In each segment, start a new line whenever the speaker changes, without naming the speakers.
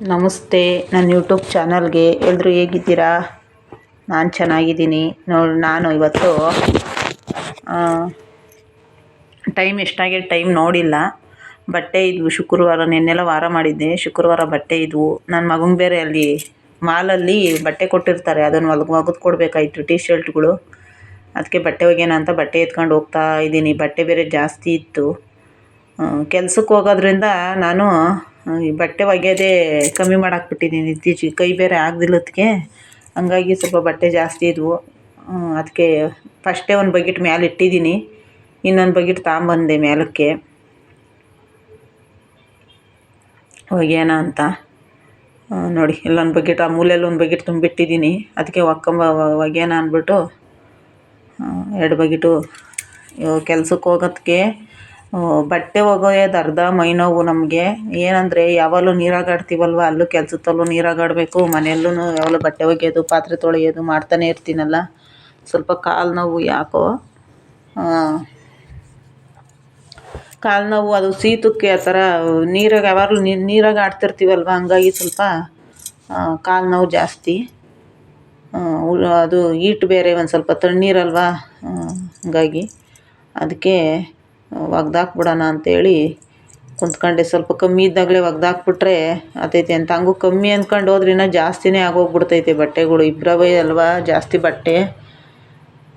ನಮಸ್ತೆ. ನನ್ನ ಯೂಟ್ಯೂಬ್ ಚಾನಲ್ಗೆ ಎಲ್ಲರೂ ಹೇಗಿದ್ದೀರಾ? ನಾನು ಚೆನ್ನಾಗಿದ್ದೀನಿ. ನಾನು ಇವತ್ತು ಟೈಮ್ ಎಷ್ಟಾಗಿದೆ ಟೈಮ್ ನೋಡಿಲ್ಲ. ಬಟ್ಟೆ ಇದ್ವು ಶುಕ್ರವಾರ, ನಿನ್ನೆಲ್ಲ ವಾರ ಮಾಡಿದ್ದೆ. ಶುಕ್ರವಾರ ಬಟ್ಟೆ ಇದ್ವು. ನನ್ನ ಮಗಂಗೆ ಬೇರೆ ಅಲ್ಲಿ ಮಾಲಲ್ಲಿ ಬಟ್ಟೆ ಕೊಟ್ಟಿರ್ತಾರೆ, ಅದನ್ನು ಒಗೆದು ಕೊಡಬೇಕಾಯ್ತು, ಟೀ ಶರ್ಟ್ಗಳು. ಅದಕ್ಕೆ ಬಟ್ಟೆ ಒಗೆಯೋಣ ಅಂತ ಬಟ್ಟೆ ಎತ್ಕೊಂಡು ಹೋಗ್ತಾ ಇದ್ದೀನಿ. ಬಟ್ಟೆ ಬೇರೆ ಜಾಸ್ತಿ ಇತ್ತು. ಕೆಲ್ಸಕ್ಕೆ ಹೋಗೋದ್ರಿಂದ ನಾನು ಈ ಬಟ್ಟೆ ಒಗೆಯೋದೇ ಕಮ್ಮಿ ಮಾಡಾಕ್ಬಿಟ್ಟಿದ್ದೀನಿ ಇತ್ತೀಚೆಗೆ. ಕೈ ಬೇರೆ ಆಗದಿಲ್ಲದಕ್ಕೆ ಹಂಗಾಗಿ ಸ್ವಲ್ಪ ಬಟ್ಟೆ ಜಾಸ್ತಿ ಇದ್ವು. ಅದಕ್ಕೆ ಫಸ್ಟೇ ಒಂದು ಬಕೆಟ್ ಮೇಲೆ ಇಟ್ಟಿದ್ದೀನಿ, ಇನ್ನೊಂದು ಬಕೆಟ್ ತಗೊಂಬಂದೆ ಮೇಲಕ್ಕೆ ಒಗೆಯೋಣ ಅಂತ. ನೋಡಿ, ಇಲ್ಲೊಂದು ಬಕೆಟ್, ಆ ಮೂಲೆಯಲ್ಲಿ ಒಂದು ಬಕೆಟ್ ತುಂಬಿಟ್ಟಿದ್ದೀನಿ. ಅದಕ್ಕೆ ಒಗೆಯೋಣ ಅಂದ್ಬಿಟ್ಟು 2 ಬಕೆಟು. ಕೆಲ್ಸಕ್ಕೆ ಹೋಗೋದಕ್ಕೆ ಬಟ್ಟೆ ಒಗೆಯೋದು ಅರ್ಧ ಮೈನೋವು ನಮಗೆ. ಏನಂದರೆ ಯಾವಾಗಲೂ ನೀರಾಗಾಡ್ತೀವಲ್ವ, ಅಲ್ಲೂ ಕೆಲ್ಸದಲ್ಲೂ ನೀರಾಗಾಡಬೇಕು, ಮನೆಯಲ್ಲೂ ಯಾವಾಗಲೂ ಬಟ್ಟೆ ಒಗೆಯೋದು, ಪಾತ್ರೆ ತೊಳೆಯೋದು ಮಾಡ್ತಾನೆ ಇರ್ತೀನಲ್ಲ. ಸ್ವಲ್ಪ ಕಾಲು ನೋವು ಯಾಕೋ, ಕಾಲು ನೋವು ಅದು ಶೀತಕ್ಕೆ ಆ ಥರ ನೀರಾಗ ಯಾವಾಗಲೂ ನೀರಾಗ ಆಡ್ತಿರ್ತೀವಲ್ವ, ಹಂಗಾಗಿ ಸ್ವಲ್ಪ ಕಾಲು ನೋವು ಜಾಸ್ತಿ. ಅದು ಹೀಟ್ ಬೇರೆ ಒಂದು ಸ್ವಲ್ಪ ತಣ್ಣೀರಲ್ವ, ಹಂಗಾಗಿ ಅದಕ್ಕೆ ಒಗ್ದಾಕ್ಬಿಡೋಣ ಅಂತೇಳಿ ಕುಂತ್ಕೊಂಡೆ. ಸ್ವಲ್ಪ ಕಮ್ಮಿ ಇದ್ದಾಗಲೇ ಒಗ್ದಾಕ್ಬಿಟ್ರೆ ಆತೈತೆ ಅಂತ. ಹಂಗೂ ಕಮ್ಮಿ ಅಂದ್ಕೊಂಡು ಹೋದ್ರೆ ಇನ್ನೂ ಜಾಸ್ತಿನೇ ಆಗೋಗ್ಬಿಡ್ತೈತೆ ಬಟ್ಟೆಗಳು. ಇಬ್ಬರವೇ ಅಲ್ವಾ ಜಾಸ್ತಿ ಬಟ್ಟೆ,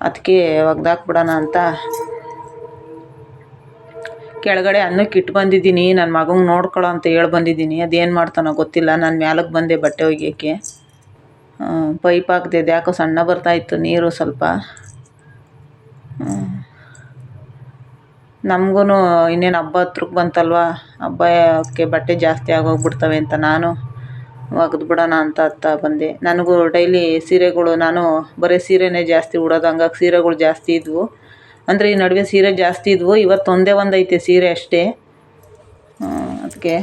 ಅದಕ್ಕೆ ಒಗ್ದಾಕ್ಬಿಡೋಣ ಅಂತ ಕೆಳಗಡೆ ಅನ್ನಕ್ಕೆ ಇಟ್ಟು ಬಂದಿದ್ದೀನಿ. ನನ್ನ ಮಗಂಗೆ ನೋಡ್ಕೊಳ್ಳೋ ಅಂತ ಹೇಳಿ ಬಂದಿದ್ದೀನಿ. ಅದೇನು ಮಾಡ್ತಾನೋ ಗೊತ್ತಿಲ್ಲ. ನಾನು ಮ್ಯಾಲಕ್ಕೆ ಬಂದೆ ಬಟ್ಟೆ ಒಗೆಯೋಕ್ಕೆ. ಪೈಪ್ ಹಾಕ್ದೆ, ಯಾಕೋ ಸಣ್ಣ ಬರ್ತಾಯಿತ್ತು ನೀರು ಸ್ವಲ್ಪ. ನಮಗೂ ಇನ್ನೇನು ಹಬ್ಬ ಹತ್ರಕ್ಕೆ ಬಂತಲ್ವ, ಹಬ್ಬಕ್ಕೆ ಬಟ್ಟೆ ಜಾಸ್ತಿ ಆಗೋಗ್ಬಿಡ್ತವೆ ಅಂತ ನಾನು ಒಗೆದ್ಬಿಡೋಣ ಅಂತ ಬಂದೆ. ನನಗೂ ಡೈಲಿ ಸೀರೆಗಳು, ನಾನು ಬರೀ ಸೀರೆನೇ ಜಾಸ್ತಿ ಉಡೋದು, ಹಂಗಾಗಿ ಸೀರೆಗಳು ಜಾಸ್ತಿ ಇದ್ವು. ಅಂದರೆ ಈ ನಡುವೆ ಸೀರೆ ಜಾಸ್ತಿ ಇದ್ವು. ಇವತ್ತು ಒಂದೇ ಒಂದೈತೆ ಸೀರೆ ಅಷ್ಟೇ. ಅದಕ್ಕೆ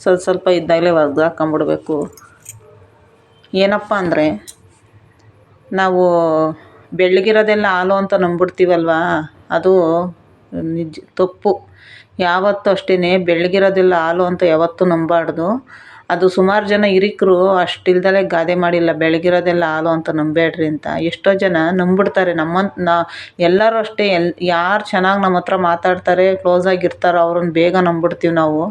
ಸ್ವಲ್ಪ ಇದ್ದಾಗಲೇ ಒಗ್ದು ಹಾಕ್ಕೊಂಬಿಡ್ಬೇಕು. ಏನಪ್ಪ ಅಂದರೆ, ನಾವು ಬೆಳ್ಳಗಿರೋದೆಲ್ಲ ಹಾಲು ಅಂತ ನಂಬಿಡ್ತೀವಲ್ವ, ಅದು ತಪ್ಪು. ಯಾವತ್ತೂ ಅಷ್ಟೇ, ಬೆಳ್ಳಗಿರೋದೆಲ್ಲ ಹಾಲು ಅಂತ ಯಾವತ್ತೂ ನಂಬಬಾರ್ದು. ಅದು ಸುಮಾರು ಜನ ಹಿರಿಕರು ಅಷ್ಟಿಲ್ದಲೇ ಗಾದೆ ಮಾಡಿಲ್ಲ, ಬೆಳಗಿರೋದೆಲ್ಲ ಹಾಲು ಅಂತ ನಂಬೇಡ್ರಿ ಅಂತ. ಎಷ್ಟೋ ಜನ ನಂಬಿಡ್ತಾರೆ. ಎಲ್ಲರೂ ಅಷ್ಟೇ, ಯಾರು ಚೆನ್ನಾಗಿ ನಮ್ಮ ಹತ್ರ ಮಾತಾಡ್ತಾರೆ, ಕ್ಲೋಸಾಗಿರ್ತಾರೋ ಅವ್ರನ್ನ ಬೇಗ ನಂಬಿಡ್ತೀವಿ ನಾವು.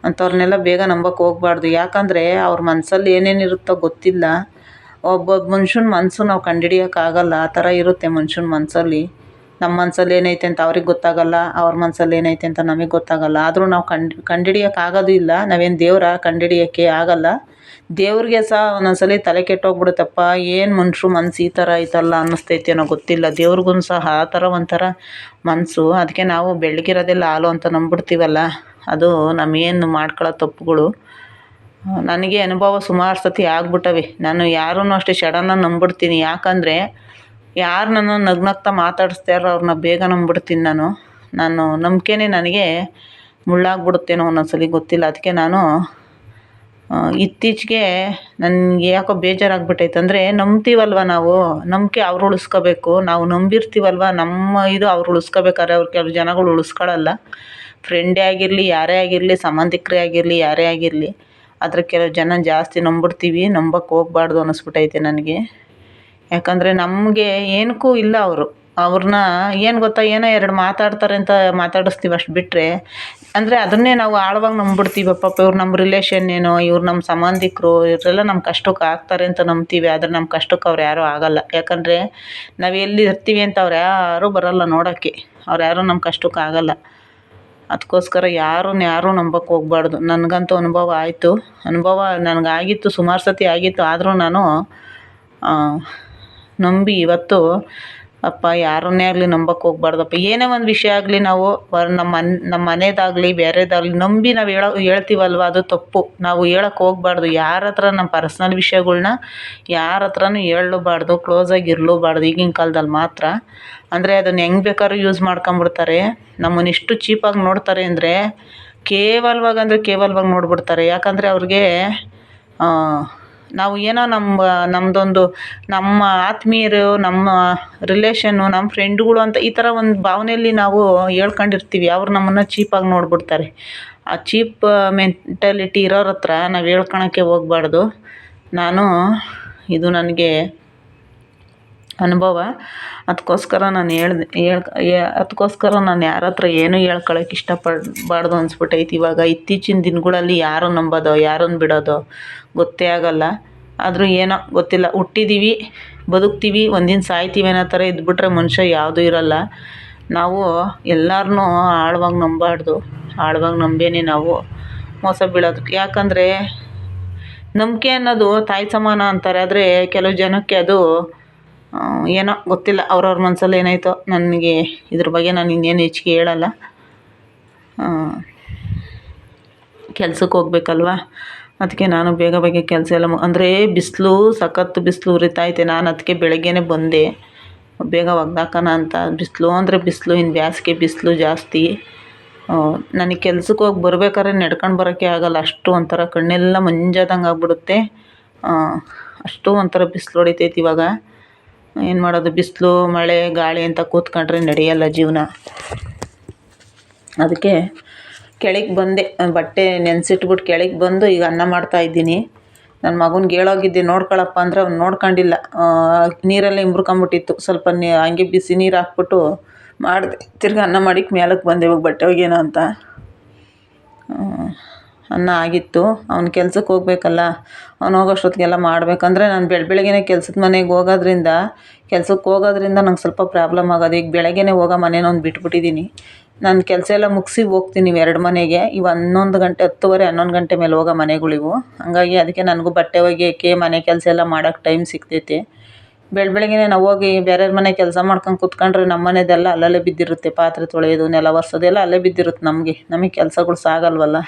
ಅಂಥವ್ರನ್ನೆಲ್ಲ ಬೇಗ ನಂಬಕ್ಕೆ ಹೋಗ್ಬಾರ್ದು. ಯಾಕಂದರೆ ಅವ್ರ ಮನಸ್ಸಲ್ಲಿ ಏನೇನಿರುತ್ತೋ ಗೊತ್ತಿಲ್ಲ. ಒಬ್ಬೊಬ್ಬ ಮನುಷ್ಯನ ಮನಸ್ಸು ನಾವು ಕಂಡುಹಿಡಿಯೋಕ್ಕಾಗಲ್ಲ. ಆ ಥರ ಇರುತ್ತೆ ಮನುಷ್ಯನ ಮನಸ್ಸಲ್ಲಿ. ನಮ್ಮ ಮನಸ್ಸಲ್ಲಿ ಏನೈತೆ ಅಂತ ಅವ್ರಿಗೆ ಗೊತ್ತಾಗಲ್ಲ, ಅವ್ರ ಮನಸ್ಸಲ್ಲಿ ಏನೈತೆ ಅಂತ ನಮಗೆ ಗೊತ್ತಾಗಲ್ಲ. ಆದರೂ ನಾವು ಕಂಡುಹಿಡಿಯೋಕ್ಕಾಗೋದು ಇಲ್ಲ. ನಾವೇನು ದೇವರ ಕಂಡುಹಿಡಿಯೋಕ್ಕೆ ಆಗಲ್ಲ. ದೇವ್ರಿಗೆ ಸಹ ಒಂದೊಂದ್ಸಲಿ ತಲೆ ಕೆಟ್ಟೋಗ್ಬಿಡುತ್ತಪ್ಪ, ಏನು ಮನುಷ್ಯರು ಮನಸ್ಸು ಈ ಥರ ಐತಲ್ಲ ಅನ್ನಿಸ್ತೈತೆ ಅನ್ನೋ ಗೊತ್ತಿಲ್ಲ. ದೇವ್ರಿಗೂ ಸಹ ಆ ಥರ ಒಂಥರ ಮನಸ್ಸು. ಅದಕ್ಕೆ ನಾವು ಬೆಳ್ಳಗಿರೋದೆಲ್ಲ ಹಾಲು ಅಂತ ನಂಬಿಡ್ತೀವಲ್ಲ, ಅದು ನಮಗೇನು ಮಾಡ್ಕೊಳ್ಳೋ ತಪ್ಪುಗಳು. ನನಗೆ ಅನುಭವ ಸುಮಾರು ಸತಿ ಆಗ್ಬಿಟ್ಟವೆ. ನಾನು ಯಾರನ್ನೂ ಅಷ್ಟೇ ಸಡನ್ನಾಗಿ ನಂಬಿಡ್ತೀನಿ. ಯಾಕಂದರೆ ಯಾರು ನನ್ನ ನಗ್ನಗ್ತಾ ಮಾತಾಡಿಸ್ತಾರೋ ಅವ್ರನ್ನ ಬೇಗ ನಂಬಿಡ್ತೀನಿ ನಾನು. ನಂಬಿಕೆನೇ ನನಗೆ ಮುಳ್ಳಾಗ್ಬಿಡುತ್ತೇನೋ ಒಂದೊಂದ್ಸಲಿ, ಗೊತ್ತಿಲ್ಲ. ಅದಕ್ಕೆ ನಾನು ಇತ್ತೀಚೆಗೆ ನನಗೆ ಯಾಕೋ ಬೇಜಾರಾಗ್ಬಿಟ್ಟೈತೆ. ಅಂದರೆ ನಂಬ್ತೀವಲ್ವ ನಾವು, ನಂಬಿಕೆ ಅವ್ರು ಉಳಿಸ್ಕೋಬೇಕು. ನಾವು ನಂಬಿರ್ತೀವಲ್ವ, ನಮ್ಮ ಇದು ಅವ್ರು ಉಳಿಸ್ಕೋಬೇಕಾದ್ರೆ ಅವ್ರು ಕೆಲವು ಜನಗಳು ಉಳಿಸ್ಕೊಳ್ಳಲ್ಲ. ಫ್ರೆಂಡೇ ಆಗಿರಲಿ, ಯಾರೇ ಆಗಿರಲಿ, ಸಂಬಂಧಿಕರೇ ಆಗಿರಲಿ, ಯಾರೇ ಆಗಿರಲಿ. ಆದರೆ ಕೆಲವು ಜನ ಜಾಸ್ತಿ ನಂಬಿಡ್ತೀವಿ, ನಂಬಕ್ಕೆ ಹೋಗ್ಬಾರ್ದು ಅನ್ನಿಸ್ಬಿಟ್ಟೈತೆ ನನಗೆ. ಯಾಕಂದರೆ ನಮಗೆ ಏನಕ್ಕೂ ಇಲ್ಲ ಅವ್ರನ್ನ ಏನು ಗೊತ್ತಾ, ಏನೋ 2 ಮಾತಾಡ್ತಾರೆ ಅಂತ ಮಾತಾಡಿಸ್ತೀವಿ, ಅಷ್ಟು ಬಿಟ್ಟರೆ. ಅಂದರೆ ಅದನ್ನೇ ನಾವು ಆಳವಾಗಿ ನಂಬಿಡ್ತೀವಿ. ಪಾಪ ಇವ್ರು ನಮ್ಮ ರಿಲೇಷನ್ ಏನೋ, ಇವ್ರು ನಮ್ಮ ಸಂಬಂಧಿಕರು, ಇವರೆಲ್ಲ ನಮ್ಮ ಕಷ್ಟಕ್ಕೆ ಆಗ್ತಾರೆ ಅಂತ ನಂಬ್ತೀವಿ. ಆದರೆ ನಮ್ಮ ಕಷ್ಟಕ್ಕೆ ಅವ್ರು ಯಾರೂ ಆಗಲ್ಲ. ಯಾಕಂದರೆ ನಾವು ಎಲ್ಲಿ ಇರ್ತೀವಿ ಅಂತ ಅವ್ರು ಯಾರೂ ಬರೋಲ್ಲ ನೋಡೋಕ್ಕೆ. ಅವ್ರು ಯಾರೂ ನಮ್ಮ ಕಷ್ಟಕ್ಕೆ ಆಗಲ್ಲ. ಅದಕ್ಕೋಸ್ಕರ ಯಾರೂ ನಂಬಕ್ಕೆ ಹೋಗ್ಬಾರ್ದು. ನನಗಂತೂ ಅನುಭವ ಆಯಿತು. ಅನುಭವ ನನಗಾಗಿತ್ತು, ಸುಮಾರು ಸತಿ ಆಗಿತ್ತು. ಆದರೂ ನಾನು ನಂಬಿ ಇವತ್ತು ಅಪ್ಪ ಯಾರನ್ನೇ ಆಗಲಿ ನಂಬಕ್ಕೆ ಹೋಗ್ಬಾರ್ದಪ್ಪ. ಏನೇ ಒಂದು ವಿಷಯ ಆಗಲಿ ನಾವು ನಮ್ಮ ಮನೆಯದಾಗಲಿ ಬೇರೆದಾಗಲಿ ನಂಬಿ ನಾವು ಹೇಳ್ತೀವಲ್ವ, ಅದು ತಪ್ಪು. ನಾವು ಹೇಳಕ್ಕೆ ಹೋಗ್ಬಾರ್ದು. ಯಾರ ಹತ್ರ ನಮ್ಮ ಪರ್ಸ್ನಲ್ ವಿಷಯಗಳ್ನ ಯಾರ ಹತ್ರನೂ ಹೇಳಬಾರ್ದು, ಕ್ಲೋಸಾಗಿ ಇರಲೂಬಾರ್ದು ಈಗಿನ ಕಾಲದಲ್ಲಿ ಮಾತ್ರ. ಅಂದರೆ ಅದನ್ನು ಹೆಂಗೆ ಬೇಕಾದ್ರೂ ಯೂಸ್ ಮಾಡ್ಕೊಂಬಿಡ್ತಾರೆ. ನಮ್ಮನ್ನು ಎಷ್ಟು ಚೀಪಾಗಿ ನೋಡ್ತಾರೆ ಅಂದರೆ, ಕೇವಲವಾಗಿ ನೋಡ್ಬಿಡ್ತಾರೆ. ಯಾಕಂದರೆ ಅವ್ರಿಗೆ ನಾವು ಏನೋ ನಮ್ಮದೊಂದು ನಮ್ಮ ಆತ್ಮೀಯರು, ನಮ್ಮ ರಿಲೇಷನ್ನು, ನಮ್ಮ ಫ್ರೆಂಡ್ಗಳು ಅಂತ ಈ ಥರ ಒಂದು ಭಾವನೆಯಲ್ಲಿ ನಾವು ಹೇಳ್ಕೊಂಡಿರ್ತೀವಿ. ಅವ್ರು ನಮ್ಮನ್ನು ಚೀಪಾಗಿ ನೋಡ್ಬಿಡ್ತಾರೆ. ಆ ಚೀಪ್ ಮೆಂಟಾಲಿಟಿ ಇರೋರ ಹತ್ರ ನಾವು ಹೇಳ್ಕೊಳಕ್ಕೆ ಹೋಗ್ಬಾರ್ದು. ಇದು ನನಗೆ ಅನುಭವ. ಅದಕ್ಕೋಸ್ಕರ ನಾನು ಅದಕ್ಕೋಸ್ಕರ ನಾನು ಯಾರ ಹತ್ರ ಏನೂ ಹೇಳ್ಕೊಳಕ್ಕೆ ಇಷ್ಟಪಡಬಾರ್ದು ಅನ್ಸ್ಬಿಟ್ಟೈತೆ ಇವಾಗ. ಇತ್ತೀಚಿನ ದಿನಗಳಲ್ಲಿ ಯಾರನ್ನು ನಂಬೋದೋ ಯಾರನ್ನು ಬಿಡೋದೋ ಗೊತ್ತೇ ಆಗೋಲ್ಲ. ಆದರೂ ಏನೋ ಗೊತ್ತಿಲ್ಲ, ಹುಟ್ಟಿದ್ದೀವಿ, ಬದುಕ್ತೀವಿ, ಒಂದಿನ ಸಾಯ್ತೀವಿ ಅನ್ನೋ ಥರ ಇದ್ಬಿಟ್ರೆ ಮನುಷ್ಯ ಯಾವುದೂ ಇರೋಲ್ಲ. ನಾವು ಎಲ್ಲರನ್ನೂ ಆಳವಾಗಿ ನಂಬಬಾರ್ದು. ಆಳವಾಗಿ ನಂಬೇನೆ ನಾವು ಮೋಸ ಬೀಳೋದು. ಯಾಕಂದರೆ ನಂಬಿಕೆ ಅನ್ನೋದು ತಾಯಿ ಸಮಾನ ಅಂತಾರೆ. ಆದರೆ ಕೆಲವು ಜನಕ್ಕೆ ಅದು ಏನೋ ಗೊತ್ತಿಲ್ಲ, ಅವ್ರವ್ರ ಮನಸ್ಸಲ್ಲಿ ಏನಾಯ್ತೋ. ನನಗೆ ಇದ್ರ ಬಗ್ಗೆ ನಾನು ಇನ್ನೇನು ಹೆಚ್ಚಿಗೆ ಹೇಳಲ್ಲ. ಕೆಲ್ಸಕ್ಕೆ ಹೋಗ್ಬೇಕಲ್ವ, ಅದಕ್ಕೆ ನಾನು ಬೇಗ ಬೇಗ ಕೆಲಸ ಎಲ್ಲ ಅಂದರೆ ಬಿಸಿಲು ಸಖತ್ತು ಬಿಸಿಲು ಉರಿತೈತೆ. ನಾನು ಅದಕ್ಕೆ ಬೆಳಗ್ಗೆನೇ ಬಂದೆ ಬೇಗ ಒಗ್ದಾಕೋಣ ಅಂತ. ಬಿಸಿಲು ಅಂದರೆ ಬಿಸಿಲು, ಇನ್ನು ಬೇಸಿಗೆ ಬಿಸಿಲು ಜಾಸ್ತಿ. ನನಗೆ ಕೆಲ್ಸಕ್ಕೆ ಹೋಗಿ ಬರ್ಬೇಕಾದ್ರೆ ನಡ್ಕೊಂಡು ಬರೋಕ್ಕೆ ಆಗೋಲ್ಲ. ಅಷ್ಟು ಒಂಥರ ಕಣ್ಣೆಲ್ಲ ಮಂಜಾದಂಗೆ ಆಗ್ಬಿಡುತ್ತೆ. ಅಷ್ಟು ಒಂಥರ ಬಿಸಿಲು ಹೊಡಿತೈತೆ ಇವಾಗ. ಏನು ಮಾಡೋದು, ಬಿಸಿಲು ಮಳೆ ಗಾಳಿ ಅಂತ ಕೂತ್ಕೊಂಡ್ರೆ ನಡೆಯಲ್ಲ ಜೀವನ. ಅದಕ್ಕೆ ಕೆಳಗೆ ಬಂದೆ, ಬಟ್ಟೆ ನೆನೆಸಿಟ್ಬಿಟ್ಟು ಕೆಳಗೆ ಬಂದು ಈಗ ಅನ್ನ ಮಾಡ್ತಾಯಿದ್ದೀನಿ. ನನ್ನ ಮಗನಿಗೆ ಹೇಳೋಗಿದ್ದೆ ನೋಡ್ಕೊಳಪ್ಪ ಅಂದರೆ ಅವ್ನು ನೋಡ್ಕೊಂಡಿಲ್ಲ. ನೀರಲ್ಲೇ ಇಂಬ್ರ್ಕೊಂಬಿಟ್ಟಿತ್ತು. ಸ್ವಲ್ಪ ಹಂಗೆ ಬಿಸಿ ನೀರು ಹಾಕ್ಬಿಟ್ಟು ಮಾಡಿದೆ. ತಿರ್ಗಿ ಅನ್ನ ಮಾಡಿಕ್ಕೆ ಮೇಲಕ್ಕೆ ಬಂದೆ ಇವಾಗ ಬಟ್ಟೆ ಒಗೆಯೋಣ ಅಂತ. ಅನ್ನ ಆಗಿತ್ತು. ಅವ್ನು ಕೆಲ್ಸಕ್ಕೆ ಹೋಗ್ಬೇಕಲ್ಲ, ಅವ್ನು ಹೋಗೋಷ್ಟೊತ್ತಿಗೆಲ್ಲ ಮಾಡಬೇಕಂದ್ರೆ ನಾನು ಬೆಳಗ್ಗೆನೇ ಕೆಲ್ಸದ ಮನೆಗೆ ಕೆಲ್ಸಕ್ಕೆ ಹೋಗೋದ್ರಿಂದ ನಂಗೆ ಸ್ವಲ್ಪ ಪ್ರಾಬ್ಲಮ್ ಆಗೋದು. ಈಗ ಬೆಳಗ್ಗೆನೇ ಹೋಗೋ ಮನೇನ ಒಂದು ಬಿಟ್ಬಿಟ್ಟಿದ್ದೀನಿ. ನಾನು ಕೆಲಸ ಎಲ್ಲ ಮುಗಿಸಿ ಹೋಗ್ತೀನಿ 2 ಮನೆಗೆ. ಇವು 11 ಗಂಟೆ 10:30 11 ಗಂಟೆ ಮೇಲೆ ಹೋಗೋ ಮನೆಗಳಿವು. ಹಂಗಾಗಿ ಅದಕ್ಕೆ ನನಗೂ ಬಟ್ಟೆ ಒಗೆಯೋಕ್ಕೆ ಮನೆ ಕೆಲಸ ಎಲ್ಲ ಮಾಡೋಕ್ಕೆ ಟೈಮ್ ಸಿಗ್ತೈತೆ. ಬೆಳಗ್ಗೆನೇ ನಾವು ಹೋಗಿ ಬೇರೆಯವ್ರ ಮನೆ ಕೆಲಸ ಮಾಡ್ಕೊಂಡು ಕೂತ್ಕೊಂಡ್ರೆ ನಮ್ಮ ಮನೆದೆಲ್ಲ ಅಲ್ಲಲ್ಲೇ ಬಿದ್ದಿರುತ್ತೆ. ಪಾತ್ರೆ ತೊಳೆಯೋದು, ನೆಲ ಒರೆಸೋದೆಲ್ಲ ಅಲ್ಲೇ ಬಿದ್ದಿರುತ್ತೆ. ನಮಗೆ ಕೆಲಸಗಳು ಸಾಗಲ್ವಲ್ಲ.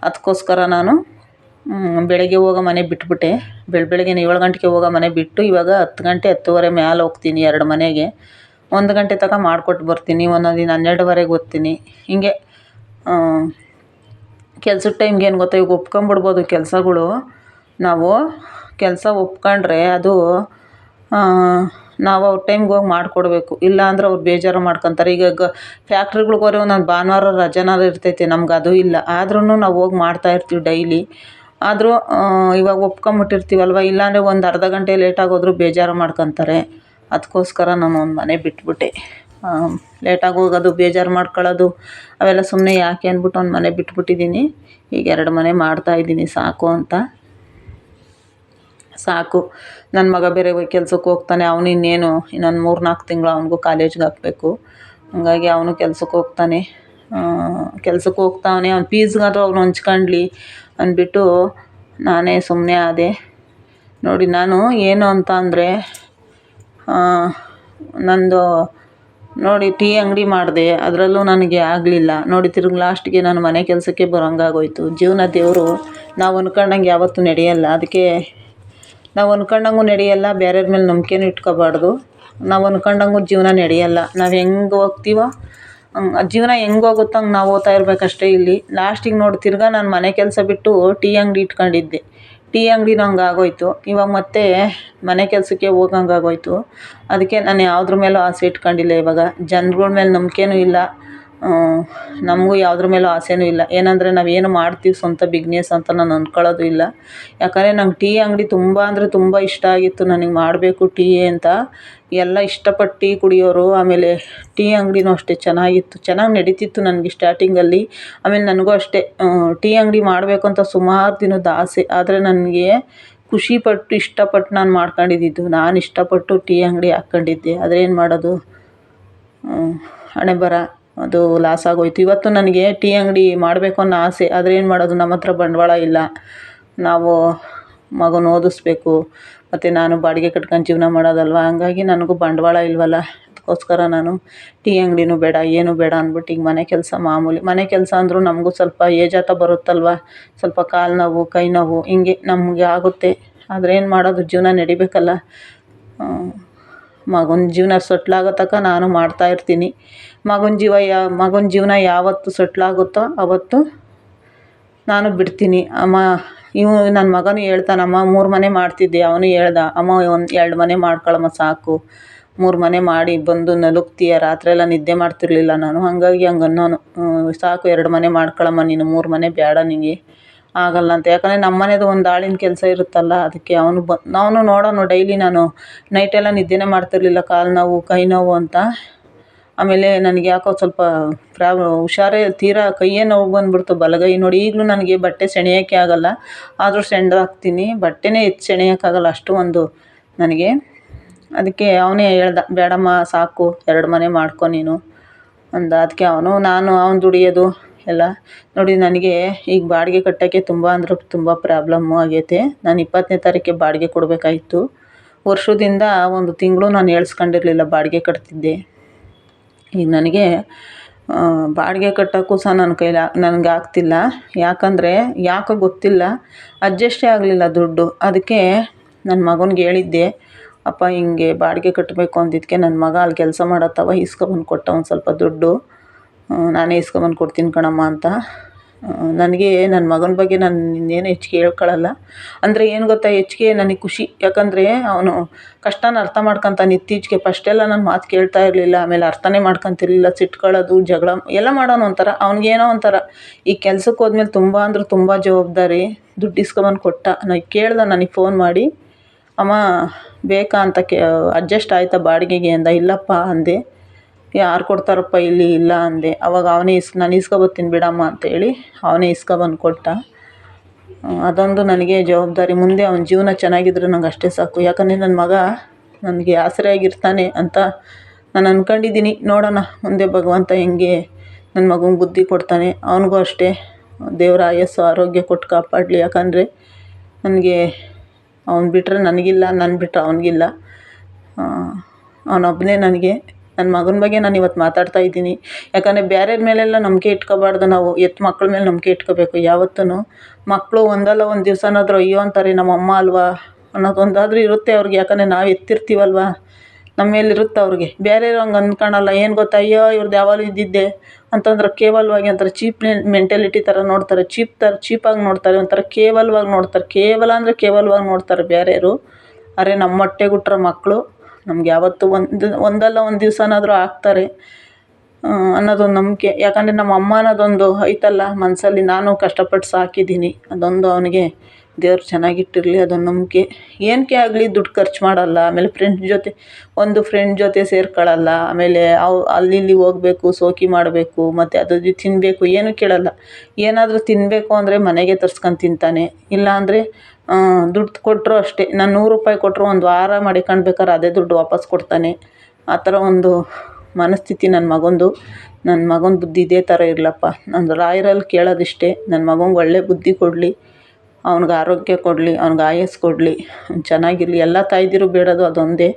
ಅದಕ್ಕೋಸ್ಕರ ನಾನು ಬೆಳಗ್ಗೆ ಹೋಗೋ ಮನೆ ಬಿಟ್ಬಿಟ್ಟೆ. ಬೆಳಗ್ಗೆನೇ 7 ಗಂಟೆಗೆ ಹೋಗೋ ಮನೆ ಬಿಟ್ಟು ಇವಾಗ 10 ಗಂಟೆ 10:30 ಮೇಲೆ ಹೋಗ್ತೀನಿ 2 ಮನೆಗೆ. 1 ಗಂಟೆ ತನಕ ಮಾಡಿಕೊಟ್ಟು ಬರ್ತೀನಿ. ಒಂದೊಂದು ದಿನ 12:30ಗೆ ಓದ್ತೀನಿ. ಹಿಂಗೆ ಕೆಲ್ಸದ ಟೈಮ್ಗೆ ಏನು ಗೊತ್ತಾ, ಈಗ ಒಪ್ಕೊಂಬಿಡ್ಬೋದು ಕೆಲಸಗಳು. ನಾವು ಕೆಲಸ ಒಪ್ಕೊಂಡ್ರೆ ಅದು ನಾವು ಅವ್ರ ಟೈಮ್ಗೆ ಹೋಗಿ ಮಾಡಿಕೊಡ್ಬೇಕು. ಇಲ್ಲ ಅಂದ್ರೆ ಅವ್ರು ಬೇಜಾರು ಮಾಡ್ಕೊತಾರೆ. ಈಗ ಫ್ಯಾಕ್ಟ್ರಿಗಳ್ಗೆ ಹೋದ್ರೆ ಒಂದೊಂದು ಭಾನುವಾರ ರಜೆನಾರು ಇರ್ತೈತೆ, ನಮ್ಗೆ ಅದು ಇಲ್ಲ. ಆದ್ರೂ ನಾವು ಹೋಗಿ ಮಾಡ್ತಾಯಿರ್ತೀವಿ ಡೈಲಿ. ಆದರೂ ಇವಾಗ ಒಪ್ಕೊಂಬಿಟ್ಟಿರ್ತೀವಲ್ವ, ಇಲ್ಲಾಂದರೆ ಒಂದು ಅರ್ಧ ಗಂಟೆ ಲೇಟಾಗಿ ಹೋದರೂ ಬೇಜಾರು ಮಾಡ್ಕೊತಾರೆ. ಅದಕ್ಕೋಸ್ಕರ ನಾನು ಒಂದು ಮನೆ ಬಿಟ್ಬಿಟ್ಟೆ. ಲೇಟಾಗಿ ಹೋಗೋದು, ಬೇಜಾರು ಮಾಡ್ಕೊಳ್ಳೋದು ಅವೆಲ್ಲ ಸುಮ್ಮನೆ ಯಾಕೆ ಅಂದ್ಬಿಟ್ಟು ಒಂದು ಮನೆ ಬಿಟ್ಬಿಟ್ಟಿದ್ದೀನಿ. ಈಗ 2 ಮನೆ ಮಾಡ್ತಾಯಿದ್ದೀನಿ ಸಾಕು ಅಂತ. ಸಾಕು. ನನ್ನ ಮಗ ಬೇರೆ ಕೆಲ್ಸಕ್ಕೆ ಹೋಗ್ತಾನೆ. ಅವನು ಇನ್ನೊಂದು 3-4 ತಿಂಗಳು ಅವನಿಗೂ ಕಾಲೇಜ್ಗೆ ಹಾಕಬೇಕು. ಹಂಗಾಗಿ ಅವನು ಕೆಲ್ಸಕ್ಕೆ ಹೋಗ್ತಾನೆ. ಕೆಲ್ಸಕ್ಕೆ ಹೋಗ್ತಾವನೆ. ಅವ್ನು ಫೀಸ್ಗಾದರೂ ಅವ್ನು ಹೊಂಚ್ಕೊಂಡ್ಲಿ ಅಂದ್ಬಿಟ್ಟು ನಾನೇ ಸುಮ್ಮನೆ ಆದೆ. ನೋಡಿ, ನಾನು ಏನು ಅಂತ ಅಂದರೆ ನಂದು ನೋಡಿ ಟೀ ಅಂಗಡಿ ಮಾಡಿದೆ. ಅದರಲ್ಲೂ ನನಗೆ ಆಗಲಿಲ್ಲ ನೋಡಿ. ತಿರ್ಗಿ ಲಾಸ್ಟಿಗೆ ನಾನು ಮನೆ ಕೆಲಸಕ್ಕೆ ಬರೋಂಗಾಗೋಯ್ತು. ಜೀವನ ದೇವರು ನಾವು ಅಂದ್ಕೊಂಡಂಗೆ ಯಾವತ್ತೂ ನಡೆಯಲ್ಲ. ಅದಕ್ಕೆ ನಾವು ಅಂದ್ಕೊಂಡಂಗೂ ನಡೆಯಲ್ಲ, ಬೇರೆಯವ್ರ ಮೇಲೆ ನಂಬಿಕೆನೂ ಇಟ್ಕೋಬಾರ್ದು. ನಾವು ಅಂದ್ಕೊಂಡಂಗೂ ಜೀವನ ನಡೆಯಲ್ಲ. ನಾವು ಹೆಂಗೆ ಹೋಗ್ತೀವೋ ಜೀವನ ಹೆಂಗೆ ಹೋಗುತ್ತೋ ಹಂಗೆ ನಾವು ಹೋಗ್ತಾ ಇರಬೇಕಷ್ಟೇ. ಇಲ್ಲಿ ಲಾಸ್ಟಿಗೆ ನೋಡಿ ತಿರ್ಗಿ ನಾನು ಮನೆ ಕೆಲಸ ಬಿಟ್ಟು ಟೀ ಅಂಗಡಿ ಇಟ್ಕೊಂಡಿದ್ದೆ. ಟೀ ಅಂಗಡಿನೂ ಹಂಗೆ ಆಗೋಯ್ತು. ಇವಾಗ ಮತ್ತೆ ಮನೆ ಕೆಲಸಕ್ಕೆ ಹೋಗಂಗಾಗೋಯ್ತು. ಅದಕ್ಕೆ ನಾನು ಯಾವುದ್ರ ಮೇಲೂ ಆಸೆ ಇಟ್ಕೊಂಡಿಲ್ಲ. ಇವಾಗ ಜನಗಳ ಮೇಲೆ ನಂಬಿಕೆನೂ ಇಲ್ಲ, ನಮಗೂ ಯಾವುದ್ರ ಮೇಲೂ ಆಸೆನೂ ಇಲ್ಲ. ಏನಂದರೆ ನಾವೇನು ಮಾಡ್ತೀವಿ ಸ್ವಂತ ಬಿಗ್ನೆಸ್ ಅಂತ ನಾನು ಅಂದ್ಕೊಳ್ಳೋದು ಇಲ್ಲ. ಯಾಕಂದರೆ ನಂಗೆ ಟೀ ಅಂಗಡಿ ತುಂಬ ಅಂದರೆ ತುಂಬ ಇಷ್ಟ ಆಗಿತ್ತು. ನನಗೆ ಮಾಡಬೇಕು ಟೀ ಅಂತ. ಎಲ್ಲ ಇಷ್ಟಪಟ್ಟು ಟೀ ಕುಡಿಯೋರು. ಆಮೇಲೆ ಟೀ ಅಂಗಡಿನೂ ಅಷ್ಟೇ ಚೆನ್ನಾಗಿ ನಡೀತಿತ್ತು ನನಗೆ ಸ್ಟಾರ್ಟಿಂಗಲ್ಲಿ. ಆಮೇಲೆ ನನಗೂ ಅಷ್ಟೇ ಟೀ ಅಂಗಡಿ ಮಾಡಬೇಕು ಅಂತ ಸುಮಾರು ದಿನದ ಆಸೆ. ಆದರೆ ನನಗೆ ಖುಷಿಪಟ್ಟು ಇಷ್ಟಪಟ್ಟು ನಾನು ಮಾಡ್ಕೊಂಡಿದ್ದು. ನಾನು ಇಷ್ಟಪಟ್ಟು ಟೀ ಅಂಗಡಿ ಹಾಕ್ಕೊಂಡಿದ್ದೆ. ಆದರೆ ಏನು ಮಾಡೋದು, ಹಣೆಬರ ಅದು ಲಾಸ್ ಆಗೋಯ್ತು. ಇವತ್ತು ನನಗೆ ಟೀ ಅಂಗಡಿ ಮಾಡಬೇಕು ಅನ್ನೋ ಆಸೆ. ಆದರೆ ಏನು ಮಾಡೋದು, ನಮ್ಮ ಹತ್ರ ಬಂಡವಾಳ ಇಲ್ಲ. ನಾವು ಮಗನ ಓದಿಸ್ಬೇಕು, ಮತ್ತು ನಾನು ಬಾಡಿಗೆ ಕಟ್ಕೊಂಡು ಜೀವನ ಮಾಡೋದಲ್ವ. ಹಂಗಾಗಿ ನನಗೂ ಬಂಡವಾಳ ಇಲ್ವಲ್ಲ. ಅದಕ್ಕೋಸ್ಕರ ನಾನು ಟೀ ಅಂಗಡಿನೂ ಬೇಡ, ಏನೂ ಬೇಡ ಅಂದ್ಬಿಟ್ಟು ಈಗ ಮನೆ ಕೆಲಸ ಮಾಮೂಲಿ. ಮನೆ ಕೆಲಸ ಅಂದರೂ ನಮಗೂ ಸ್ವಲ್ಪ ಏಜಾತ ಬರುತ್ತಲ್ವ, ಸ್ವಲ್ಪ ಕಾಲು ನೋವು ಕೈ ನೋವು ಹಿಂಗೆ ನಮಗೆ ಆಗುತ್ತೆ. ಆದರೆ ಏನು ಮಾಡೋದು, ಜೀವನ ನಡಿಬೇಕಲ್ಲ. ಮಗನ ಜೀವನ ಸೆಟ್ಲಾಗೋ ತನಕ ನಾನು ಮಾಡ್ತಾಯಿರ್ತೀನಿ. ಮಗನ ಜೀವನ ಯಾವತ್ತು ಸೆಟ್ಲಾಗುತ್ತೋ ಆವತ್ತು ನಾನು ಬಿಡ್ತೀನಿ. ನನ್ನ ಮಗನೂ ಹೇಳ್ತಾನಮ್ಮ 3 ಮನೆ ಮಾಡ್ತಿದ್ದೆ. ಅವನು ಹೇಳ್ದ, ಅಮ್ಮ 2 ಮನೆ ಮಾಡ್ಕೊಳಮ್ಮ ಸಾಕು, 3 ಮನೆ ಮಾಡಿ ಬಂದು ನಲುಗ್ತೀಯ, ರಾತ್ರಿ ಎಲ್ಲ ನಿದ್ದೆ ಮಾಡ್ತಿರ್ಲಿಲ್ಲ ನಾನು. ಹಾಗಾಗಿ ಹಂಗೆ ಅನ್ನೋನು, ಸಾಕು 2 ಮನೆ ಮಾಡ್ಕೊಳಮ್ಮ ನೀನು, 3 ಮನೆ ಬೇಡ ನಿನಗೆ, ಆಗಲ್ಲ ಅಂತ. ಯಾಕಂದರೆ ನಮ್ಮ ಮನೆದು ಒಂದು ಆಳಿನ ಕೆಲಸ ಇರುತ್ತಲ್ಲ, ಅದಕ್ಕೆ ಅವನು ನೋಡೋನು ಡೈಲಿ. ನಾನು ನೈಟೆಲ್ಲ ನಿದ್ದೆನೇ ಮಾಡ್ತಿರ್ಲಿಲ್ಲ, ಕಾಲು ನೋವು ಕೈ ನೋವು ಅಂತ. ಆಮೇಲೆ ನನಗೆ ಯಾಕೋ ಸ್ವಲ್ಪ ಹುಷಾರೇ ತೀರಾ ಕೈಯೇ ನೋವು ಬಂದುಬಿಡ್ತು, ಬಲಗೈ ನೋಡಿ. ಈಗಲೂ ನನಗೆ ಬಟ್ಟೆ ಸೆಳೆಯೋಕ್ಕೆ ಆಗಲ್ಲ, ಆದರೂ ಸೆಣ್ದಾಕ್ತೀನಿ. ಬಟ್ಟೆನೇ ಎತ್ತಿ ಸೆಳೆಯೋಕ್ಕಾಗಲ್ಲ, ಅಷ್ಟು ಒಂದು ನನಗೆ. ಅದಕ್ಕೆ ಅವನೇ ಹೇಳ್ದ, ಬೇಡಮ್ಮ ಸಾಕು 2 ಮನೆ ಮಾಡ್ಕೊ ನೀನು ಅಂದ. ಅದಕ್ಕೆ ಅವನು ದುಡಿಯೋದು ಎಲ್ಲ ನೋಡಿ. ನನಗೆ ಈಗ ಬಾಡಿಗೆ ಕಟ್ಟೋಕ್ಕೆ ತುಂಬ ಅಂದ್ರೆ ತುಂಬ ಪ್ರಾಬ್ಲಮ್ಮು ಆಗೈತೆ. ನಾನು 20ನೇ ತಾರೀಕಿಗೆ ಬಾಡಿಗೆ ಕೊಡಬೇಕಾಯಿತು. ವರ್ಷದಿಂದ 1 ತಿಂಗಳು ನಾನು ಏಳ್ಸ್ಕೊಂಡಿರಲಿಲ್ಲ, ಬಾಡಿಗೆ ಕಟ್ತಿದ್ದೆ. ಈಗ ನನಗೆ ಬಾಡಿಗೆ ಕಟ್ಟೋಕ್ಕೂ ಸಹ ನನಗೆ ಆಗ್ತಿಲ್ಲ. ಯಾಕೋ ಗೊತ್ತಿಲ್ಲ, ಅಡ್ಜಸ್ಟೇ ಆಗಲಿಲ್ಲ ದುಡ್ಡು. ಅದಕ್ಕೆ ನನ್ನ ಮಗನಿಗೆ ಹೇಳಿದ್ದೆ, ಅಪ್ಪ ಹಿಂಗೆ ಬಾಡಿಗೆ ಕಟ್ಟಬೇಕು ಅಂದಿದ್ದಕ್ಕೆ ನನ್ನ ಮಗ ಅಲ್ಲಿ ಕೆಲಸ ಮಾಡತ್ತವ ಇಸ್ಕೊಬಂದು ಕೊಟ್ಟ ಒಂದು ಸ್ವಲ್ಪ ದುಡ್ಡು, ನಾನೇ ಇಸ್ಕೊಬಂದು ಕೊಡ್ತೀನಿ ಕಣಮ್ಮ ಅಂತ. ನನಗೆ ನನ್ನ ಮಗನ ಬಗ್ಗೆ ನಾನು ಇನ್ನೇನು ಹೆಚ್ಚಿಗೆ ಹೇಳ್ಕೊಳ್ಳಲ್ಲ. ಅಂದರೆ ಏನು ಗೊತ್ತಾ, ಹೆಚ್ಚಿಗೆ ನನಗೆ ಖುಷಿ. ಯಾಕಂದರೆ ಅವನು ಕಷ್ಟನ ಅರ್ಥ ಮಾಡ್ಕೊತಾನೆ. ಇತ್ತೀಚೆಗೆ ಫಸ್ಟೆಲ್ಲ ನನ್ನ ಮಾತು ಕೇಳ್ತಾ ಇರಲಿಲ್ಲ, ಆಮೇಲೆ ಅರ್ಥನೇ ಮಾಡ್ಕೊತಿರ್ಲಿಲ್ಲ, ಸಿಟ್ಕೊಳ್ಳೋದು, ಜಗಳ ಎಲ್ಲ ಮಾಡೋನು ಒಂಥರ. ಅವ್ನಿಗೇನೋ ಒಂಥರ. ಈ ಕೆಲ್ಸಕ್ಕೆ ಹೋದ್ಮೇಲೆ ತುಂಬ ಅಂದ್ರೆ ತುಂಬ ಜವಾಬ್ದಾರಿ. ದುಡ್ಡು ಇಸ್ಕೊಬಂದು ಕೊಟ್ಟ. ಕೇಳ್ದೆ ನನಗೆ ಫೋನ್ ಮಾಡಿ, ಅಮ್ಮ ಬೇಕಾ ಅಂತ ಅಡ್ಜಸ್ಟ್ ಆಯಿತಾ ಬಾಡಿಗೆಗೆ ಅಂದ. ಇಲ್ಲಪ್ಪ ಅಂದೆ. ಯಾರು ಕೊಡ್ತಾರಪ್ಪ ಇಲ್ಲಿ, ಇಲ್ಲ ಅಂದೆ. ಅವಾಗ ನಾನು ಇಸ್ಕೊಬತ್ತೀನಿ ಬಿಡಮ್ಮ ಅಂತೇಳಿ ಅವನೇ ಇಸ್ಕೊಬಂದು ಕೊಟ್ಟ. ಅದೊಂದು ನನಗೆ ಜವಾಬ್ದಾರಿ. ಮುಂದೆ ಅವನ ಜೀವನ ಚೆನ್ನಾಗಿದ್ರೆ ನಂಗೆ ಅಷ್ಟೇ ಸಾಕು. ಯಾಕಂದರೆ ನನ್ನ ಮಗ ನನಗೆ ಆಸರೆಯಾಗಿರ್ತಾನೆ ಅಂತ ನಾನು ಅಂದ್ಕೊಂಡಿದ್ದೀನಿ. ನೋಡೋಣ ಮುಂದೆ ಭಗವಂತ ಹೆಂಗೆ ನನ್ನ ಮಗನಿಗೆ ಬುದ್ಧಿ ಕೊಡ್ತಾನೆ. ಅವನಿಗೂ ಅಷ್ಟೇ ದೇವರ ಆಯಸ್ಸು ಆರೋಗ್ಯ ಕೊಟ್ಟು ಕಾಪಾಡಲಿ. ಯಾಕಂದರೆ ನನಗೆ ಅವ್ನು ಬಿಟ್ಟರೆ ನನಗಿಲ್ಲ, ನನ್ನ ಬಿಟ್ಟರೆ ಅವನಿಗಿಲ್ಲ. ಅವನೊಬ್ಬನೇ ನನಗೆ. ನನ್ನ ಮಗನ ಬಗ್ಗೆ ನಾನು ಇವತ್ತು ಮಾತಾಡ್ತಾ ಇದ್ದೀನಿ. ಯಾಕಂದರೆ ಬೇರೆಯವ್ರ ಮೇಲೆಲ್ಲ ನಂಬಿಕೆ ಇಟ್ಕೋಬಾರ್ದು ನಾವು. ಮಕ್ಳ ಮೇಲೆ ನಂಬಿಕೆ ಇಟ್ಕೋಬೇಕು ಯಾವತ್ತೂ. ಮಕ್ಕಳು ಒಂದಲ್ಲ ಒಂದು ದಿವಸನಾದರೂ ಅಯ್ಯೋ ಅಂತಾರೆ, ನಮ್ಮ ಅಮ್ಮ ಅಲ್ವಾ ಅನ್ನೋದೊಂದಾದರೂ ಇರುತ್ತೆ ಅವ್ರಿಗೆ. ಯಾಕಂದರೆ ನಾವು ಎತ್ತಿರ್ತೀವಲ್ವ, ನಮ್ಮ ಮೇಲಿರುತ್ತೆ ಅವ್ರಿಗೆ. ಬೇರೆಯವ್ರು ಹಂಗೆ ಅಂದ್ಕೊಳಲ್ಲ. ಏನು ಗೊತ್ತಾ, ಅಯ್ಯೋ ಇವ್ರದ್ದು ಯಾವಾಗಲೂ ಇದ್ದಿದ್ದೆ ಅಂತಂದ್ರೆ ಕೇವಲವಾಗಿ ಒಂಥರ ಚೀಪ್ ಮೆಂಟಾಲಿಟಿ ಥರ ನೋಡ್ತಾರೆ. ಚೀಪಾಗಿ ನೋಡ್ತಾರೆ, ಒಂಥರ ಕೇವಲವಾಗಿ ನೋಡ್ತಾರೆ. ಕೇವಲ ಅಂದರೆ ಕೇವಲವಾಗಿ ನೋಡ್ತಾರೆ ಬೇರೆಯವರು. ಅರೆ ನಮ್ಮ ಹೊಟ್ಟೆಗುಟ್ರ ಮಕ್ಕಳು ನಮ್ಗೆ ಯಾವತ್ತೂ ಒಂದಲ್ಲ ಒಂದು ದಿವಸನಾದರೂ ಆಗ್ತಾರೆ ಅನ್ನೋದೊಂದು ನಂಬಿಕೆ. ಯಾಕಂದರೆ ನಮ್ಮ ಅಮ್ಮ ಅನ್ನೋದೊಂದು ಐತಲ್ಲ ಮನಸ್ಸಲ್ಲಿ. ನಾನು ಕಷ್ಟಪಟ್ಟು ಸಾಕಿದ್ದೀನಿ. ಅದೊಂದು ಅವನಿಗೆ ದೇವ್ರು ಚೆನ್ನಾಗಿಟ್ಟಿರಲಿ, ಅದೊಂದು ನಂಬಿಕೆ. ಏನಕ್ಕೆ ಆಗಲಿ ದುಡ್ಡು ಖರ್ಚು ಮಾಡಲ್ಲ. ಆಮೇಲೆ ಫ್ರೆಂಡ್ ಜೊತೆ ಸೇರ್ಕೊಳ್ಳಲ್ಲ. ಆಮೇಲೆ ಅಲ್ಲಿ ಇಲ್ಲಿ ಹೋಗಬೇಕು, ಶೋಕಿ ಮಾಡಬೇಕು, ಮತ್ತು ಅದು ತಿನ್ನಬೇಕು, ಏನೂ ಕೇಳಲ್ಲ. ಏನಾದರೂ ತಿನ್ನಬೇಕು ಅಂದರೆ ಮನೆಗೆ ತರ್ಸ್ಕೊಂಡು ತಿಂತಾನೆ. ಇಲ್ಲ ಅಂದರೆ ದುಡ್ಡು ಕೊಟ್ಟರು ಅಷ್ಟೇ. ನಾನು 100 ರೂಪಾಯಿ ಕೊಟ್ಟರು ಒಂದು ವಾರ ಮಾಡಿಕೊಂಡ್ಬೇಕಾದ್ರೆ ಅದೇ ದುಡ್ಡು ವಾಪಸ್ ಕೊಡ್ತಾನೆ. ಆ ಥರ ಒಂದು ಮನಸ್ಥಿತಿ ನನ್ನ ಮಗಂದು. ನನ್ನ ಮಗನ ಬುದ್ಧಿ ಇದೇ ಥರ ಇರಲಪ್ಪ. ನಾನು ರಾಯರಲ್ಲಿ ಕೇಳೋದಿಷ್ಟೇ, ನನ್ನ ಮಗಂಗೆ ಒಳ್ಳೆ ಬುದ್ಧಿ ಕೊಡಲಿ, ಅವ್ನಿಗೆ ಆರೋಗ್ಯ ಕೊಡಲಿ, ಅವ್ನಿಗೆ ಆಯಸ್ಸು ಕೊಡಲಿ, ಚೆನ್ನಾಗಿರಲಿ. ಎಲ್ಲ ತಾಯ್ದಿರು ಬೇಡೋದು ಅದೊಂದೇ.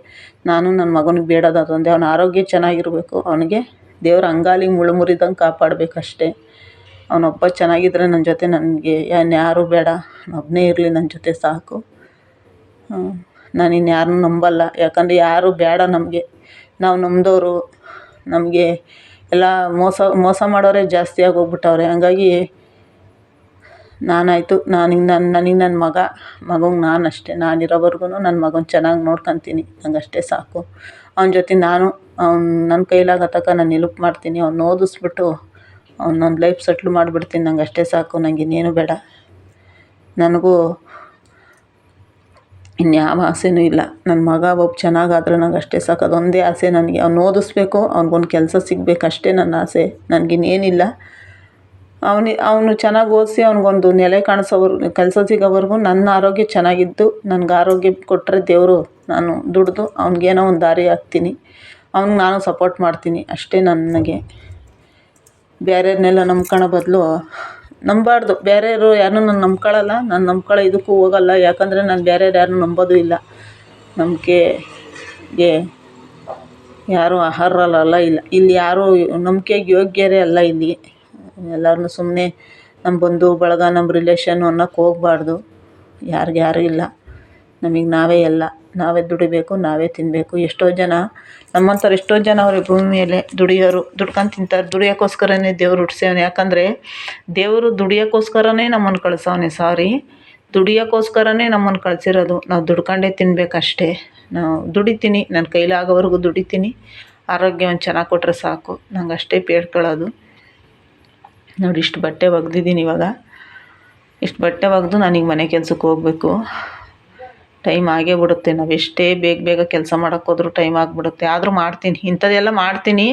ನಾನು ನನ್ನ ಮಗನಿಗೆ ಬೇಡೋದು ಅದೊಂದೇ. ಅವನ ಆರೋಗ್ಯ ಚೆನ್ನಾಗಿರಬೇಕು. ಅವನಿಗೆ ದೇವ್ರ ಅಂಗಾಲಿಗೆ ಮುಳ್ಳು ಮುರಿದಂಗೆ ಕಾಪಾಡಬೇಕಷ್ಟೇ. ಅವನೊಬ್ಬ ಚೆನ್ನಾಗಿದ್ದರೆ ನನ್ನ ಜೊತೆ ನನಗೆ ಯಾರೂ ಬೇಡ, ಒಬ್ಬನೇ ಇರಲಿ ನನ್ನ ಜೊತೆ ಸಾಕು. ನಾನು ಇನ್ಯಾರನ್ನೂ ನಂಬಲ್ಲ. ಯಾಕಂದರೆ ಯಾರೂ ಬೇಡ ನಮಗೆ. ನಾವು ನಂಬಿದವರು ನಮಗೆ ಎಲ್ಲ ಮೋಸ ಮಾಡೋರೇ ಜಾಸ್ತಿ ಆಗೋಗ್ಬಿಟ್ಟವ್ರೆ. ಹಂಗಾಗಿ ನಾನಾಯಿತು, ನನಗೆ ನನ್ನ ಮಗಂಗೆ ನಾನಷ್ಟೇ. ನಾನಿರೋವರೆಗೂ ನನ್ನ ಮಗನ ಚೆನ್ನಾಗಿ ನೋಡ್ಕೊತೀನಿ. ನಂಗೆ ಅಷ್ಟೇ ಸಾಕು. ಅವನ ಜೊತೆ ನನ್ನ ಕೈಲಾಗೋ ತನಕ ನಾನು ಹೆಲ್ಪ್ ಮಾಡ್ತೀನಿ. ಅವ್ನು ಓದಿಸ್ಬಿಟ್ಟು ಅವ್ನೊಂದು ಲೈಫ್ ಸೆಟ್ಲ್ ಮಾಡಿಬಿಡ್ತೀನಿ. ನಂಗೆ ಅಷ್ಟೇ ಸಾಕು. ನಂಗೆ ಇನ್ನೇನು ಬೇಡ. ನನಗೂ ಇನ್ಯಾವ ಆಸೆನೂ ಇಲ್ಲ. ನನ್ನ ಮಗ ಒಬ್ಬ ಚೆನ್ನಾಗಾದ್ರೆ ನಂಗೆ ಅಷ್ಟೇ ಸಾಕು. ಅದೊಂದೇ ಆಸೆ ನನಗೆ. ಅವ್ನು ಓದಿಸ್ಬೇಕು, ಅವ್ನಿಗೊಂದು ಕೆಲಸ ಸಿಗಬೇಕು, ಅಷ್ಟೇ ನನ್ನ ಆಸೆ. ನನಗಿನ್ನೇನಿಲ್ಲ. ಅವನು ಚೆನ್ನಾಗಿ ಓದಿಸಿ ಅವ್ನಿಗೊಂದು ನೆಲೆ ಕೆಲಸ ಸಿಗೋವರೆಗೂ ನನ್ನ ಆರೋಗ್ಯ ಚೆನ್ನಾಗಿದ್ದು, ನನಗೆ ಆರೋಗ್ಯ ಕೊಟ್ಟರೆ ದೇವರು, ನಾನು ದುಡಿದು ಅವ್ನಿಗೇನೋ ಒಂದು ದಾರಿ ಹಾಕ್ತೀನಿ. ಅವ್ನಿಗೆ ನಾನು ಸಪೋರ್ಟ್ ಮಾಡ್ತೀನಿ ಅಷ್ಟೇ. ನನಗೆ ಬೇರೆಯವ್ರನ್ನೆಲ್ಲ ನಂಬ್ಕೊಳ್ಳೋ ಬದಲು ನಂಬಬಾರ್ದು. ಬೇರೆಯವರು ಯಾರನ್ನೂ ನಾನು ನಂಬ್ಕೊಳ್ಳಲ್ಲ. ನಾನು ನಂಬ್ಕೊಳ್ಳೋ ಇದಕ್ಕೂ ಹೋಗಲ್ಲ. ಯಾಕಂದರೆ ನಾನು ಬೇರೆಯವ್ರು ಯಾರನ್ನೂ ನಂಬೋದು ಇಲ್ಲ. ನಂಬಿಕೆಗೆ ಯಾರೂ ಅರ್ಹರಲ್ಲ. ಇಲ್ಲಿ ಯಾರೂ ನಂಬಿಕೆಗೆ ಯೋಗ್ಯರೇ ಅಲ್ಲ. ಇಲ್ಲಿ ಎಲ್ಲರನ್ನೂ ಸುಮ್ಮನೆ ನಮ್ಮ ಬಂಧು ಬಳಗ, ನಮ್ಮ ರಿಲೇಷನ್ನು ಅನ್ನೋಕ್ಕೆ ಹೋಗಬಾರ್ದು. ಯಾರೂ ಇಲ್ಲ. ನಮಗೆ ನಾವೇ ಎಲ್ಲ. ನಾವೇ ದುಡಿಬೇಕು, ನಾವೇ ತಿನ್ನಬೇಕು. ನಮ್ಮಂಥವ್ರು ಎಷ್ಟೋ ಜನ ಅವರೇ ಭೂಮಿ ಮೇಲೆ ದುಡಿಯೋರು, ದುಡ್ಕೊಂಡು ತಿಂತಾರೆ. ದುಡಿಯೋಕ್ಕೋಸ್ಕರನೇ ದೇವ್ರು ಹುಟ್ಟಿಸ್ಯಾನೆ. ಯಾಕಂದರೆ ದೇವರು ದುಡಿಯೋಕ್ಕೋಸ್ಕರನೇ ನಮ್ಮನ್ನು ಕಳಿಸವನೆ. ದುಡಿಯೋಕ್ಕೋಸ್ಕರನೇ ನಮ್ಮನ್ನು ಕಳಿಸಿರೋದು. ನಾವು ದುಡ್ಕೊಂಡೇ ತಿನ್ನಬೇಕಷ್ಟೇ. ನಾವು ದುಡಿತೀನಿ, ನನ್ನ ಕೈಲಾಗೋವರೆಗೂ ದುಡಿತೀನಿ. ಆರೋಗ್ಯವನ್ನು ಚೆನ್ನಾಗಿ ಕೊಟ್ಟರೆ ಸಾಕು, ನಂಗೆ ಅಷ್ಟೇ ಬೇಡ್ಕೊಳ್ಳೋದು. ನೋಡಿ ಇಷ್ಟು ಬಟ್ಟೆ ಒಗ್ದಿದ್ದೀನಿ ಇವಾಗ. ಇಷ್ಟು ಬಟ್ಟೆ ಒಗೆದು ನಾನೀಗ ಮನೆ ಕೆಲ್ಸಕ್ಕೆ ಹೋಗಬೇಕು. ಟೈಮ್ ಆಗೇ ಬಿಡುತ್ತೆ. ನಾವು ಎಷ್ಟೇ ಬೇಗ ಬೇಗ ಕೆಲಸ ಮಾಡೋಕ್ಕೋದ್ರೂ ಟೈಮ್ ಆಗಿಬಿಡುತ್ತೆ. ಆದರೂ ಮಾಡ್ತೀನಿ, ಇಂಥದ್ದೆಲ್ಲ ಮಾಡ್ತೀನಿ.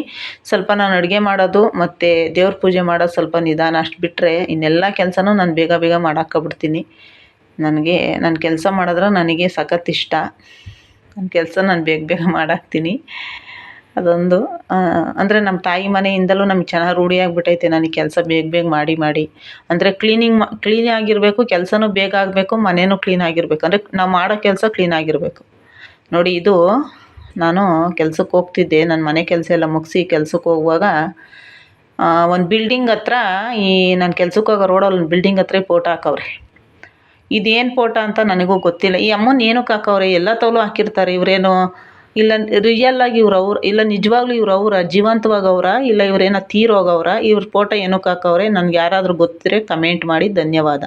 ಸ್ವಲ್ಪ ನಾನು ಅಡುಗೆ ಮಾಡೋದು ಮತ್ತು ದೇವ್ರ ಪೂಜೆ ಮಾಡೋದು ಸ್ವಲ್ಪ ನಿಧಾನ, ಅಷ್ಟು ಬಿಟ್ಟರೆ ಇನ್ನೆಲ್ಲ ಕೆಲಸನೂ ನಾನು ಬೇಗ ಬೇಗ ಮಾಡಾಕ್ಬಿಡ್ತೀನಿ. ನನಗೆ ನನ್ನ ಕೆಲಸ ಮಾಡಿದ್ರೆ ನನಗೆ ಸಖತ್ ಇಷ್ಟ. ನನ್ನ ಕೆಲಸ ನಾನು ಬೇಗ ಬೇಗ ಮಾಡಾಕ್ತೀನಿ. ಅದೊಂದು ಅಂದರೆ ನಮ್ಮ ತಾಯಿ ಮನೆಯಿಂದಲೂ ನಮ್ಗೆ ಚೆನ್ನಾಗಿ ರೂಢಿಯಾಗಿಬಿಟ್ಟೈತೆ ನನಗೆ ಕೆಲಸ ಬೇಗ ಬೇಗ ಮಾಡಿ ಮಾಡಿ. ಅಂದರೆ ಕ್ಲೀನಾಗಿರಬೇಕು, ಕೆಲಸನೂ ಬೇಗ ಆಗಬೇಕು, ಮನೆಯೂ ಕ್ಲೀನಾಗಿರ್ಬೇಕು. ಅಂದರೆ ನಾವು ಮಾಡೋ ಕೆಲಸ ಕ್ಲೀನಾಗಿರಬೇಕು. ನೋಡಿ ಇದು ನಾನು ಕೆಲ್ಸಕ್ಕೆ ಹೋಗ್ತಿದ್ದೆ, ನನ್ನ ಮನೆ ಕೆಲಸ ಎಲ್ಲ ಮುಗಿಸಿ ಕೆಲ್ಸಕ್ಕೆ ಹೋಗುವಾಗ ಒಂದು ಬಿಲ್ಡಿಂಗ್ ಹತ್ರ ನಾನು ಕೆಲ್ಸಕ್ಕೆ ಹೋಗೋ ರೋಡಲ್ಲಿ ಒಂದು ಬಿಲ್ಡಿಂಗ್ ಹತ್ರ ಫೋಟೋ ಹಾಕವ್ರೆ. ಇದೇನು ಫೋಟೋ ಅಂತ ನನಗೂ ಗೊತ್ತಿಲ್ಲ. ಈ ಅಮ್ಮನ ಏನಕ್ಕೆ ಹಾಕವ್ರೆ? ಎಲ್ಲ ತವಲು ಹಾಕಿರ್ತಾರೆ. ಇವರೇನು ಇಲ್ಲ ರಿಯಲ್ಲಾಗಿ ಇಲ್ಲ ನಿಜವಾಗ್ಲೂ ಜೀವಂತವಾಗವ್ರಾ? ಇಲ್ಲ ಇವರೇನೋ ತೀರೋಗವ್ರಾ? ಇವ್ರ ಫೋಟೋ ಏನಕ್ಕೆ ಹಾಕವ್ರೆ? ನನಗೆ ಯಾರಾದರೂ ಗೊತ್ತಿದ್ರೆ ಕಮೆಂಟ್ ಮಾಡಿ. ಧನ್ಯವಾದ.